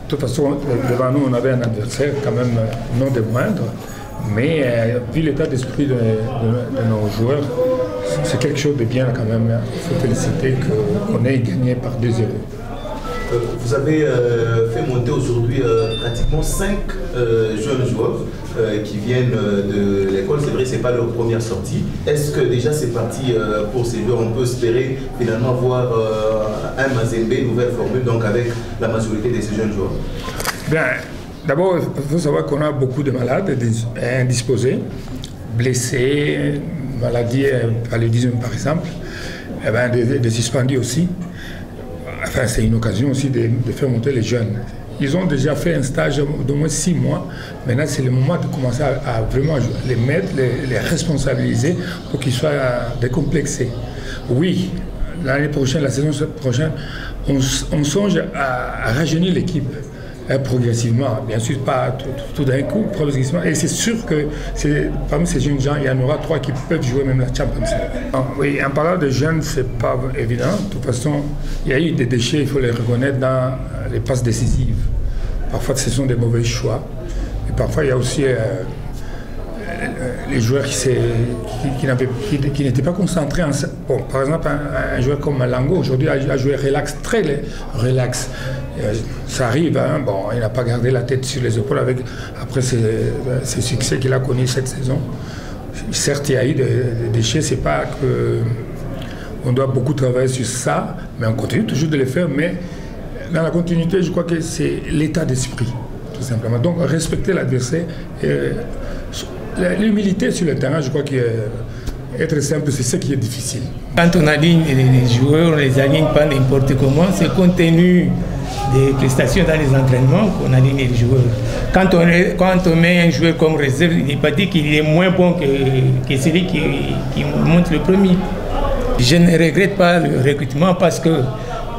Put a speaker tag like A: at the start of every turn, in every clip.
A: toute façon, devant nous, on avait un adversaire quand même non des moindres, mais vu l'état d'esprit de nos joueurs, c'est quelque chose de bien quand même. Il faut féliciter qu'on ait gagné par 2-0.
B: Vous avez fait monter aujourd'hui pratiquement 5 jeunes joueurs qui viennent de l'école. C'est vrai, ce n'est pas leur première sortie. Est-ce que déjà c'est parti pour ces joueurs? On peut espérer finalement voir un Mazembe, nouvelle formule, donc avec la majorité de ces jeunes joueurs?
A: Bien, d'abord, il faut savoir qu'on a beaucoup de malades indisposés, blessés, maladies paludisme par exemple, et bien, des suspendus aussi. Enfin, c'est une occasion aussi de faire monter les jeunes. Ils ont déjà fait un stage d'au moins 6 mois. Maintenant, c'est le moment de commencer à vraiment les mettre, les responsabiliser pour qu'ils soient décomplexés. Oui, l'année prochaine, la saison prochaine, on songe à rajeunir l'équipe. Progressivement, bien sûr, pas tout d'un coup, progressivement. Et c'est sûr que parmi ces jeunes gens, il y en aura 3 qui peuvent jouer même la Champions League. Oui, en parlant de jeunes, c'est pas évident. De toute façon, il y a eu des déchets, il faut les reconnaître, dans les passes décisives. Parfois, ce sont des mauvais choix. Et parfois, il y a aussi les joueurs qui n'étaient pas concentrés. Bon, par exemple, un joueur comme Malango, aujourd'hui, a joué relax, très relax. Ça arrive, hein, bon, il n'a pas gardé la tête sur les épaules après ses succès qu'il a connus cette saison. Certes, il y a eu des déchets, c'est pas qu'on doit beaucoup travailler sur ça, mais on continue toujours de le faire. Mais dans la continuité, je crois que c'est l'état d'esprit, tout simplement. Donc, respecter l'adversaire. L'humilité sur le terrain, je crois qu'être simple, c'est ce qui est difficile.
C: Quand on aligne les joueurs, on ne les aligne pas n'importe comment. C'est compte tenu des prestations dans les entraînements qu'on aligne les joueurs. Quand on met un joueur comme réserve, il n'est pas dit qu'il est moins bon que celui qui monte le premier. Je ne regrette pas le recrutement parce que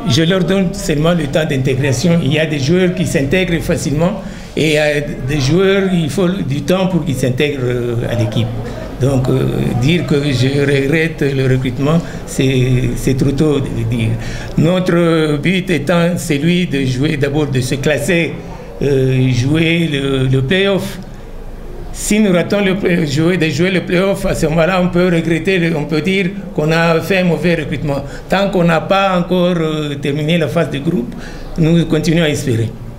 C: je leur donne seulement le temps d'intégration. Il y a des joueurs qui s'intègrent facilement et il y a des joueurs, il faut du temps pour qu'ils s'intègrent à l'équipe. Donc dire que je regrette le recrutement, c'est trop tôt de le dire. Notre but étant celui de jouer d'abord, de se classer, jouer le play-off. Si nous ratons de jouer le play-off, à ce moment-là, on peut regretter, on peut dire qu'on a fait un mauvais recrutement. Tant qu'on n'a pas encore terminé la phase de groupe, nous continuons à espérer.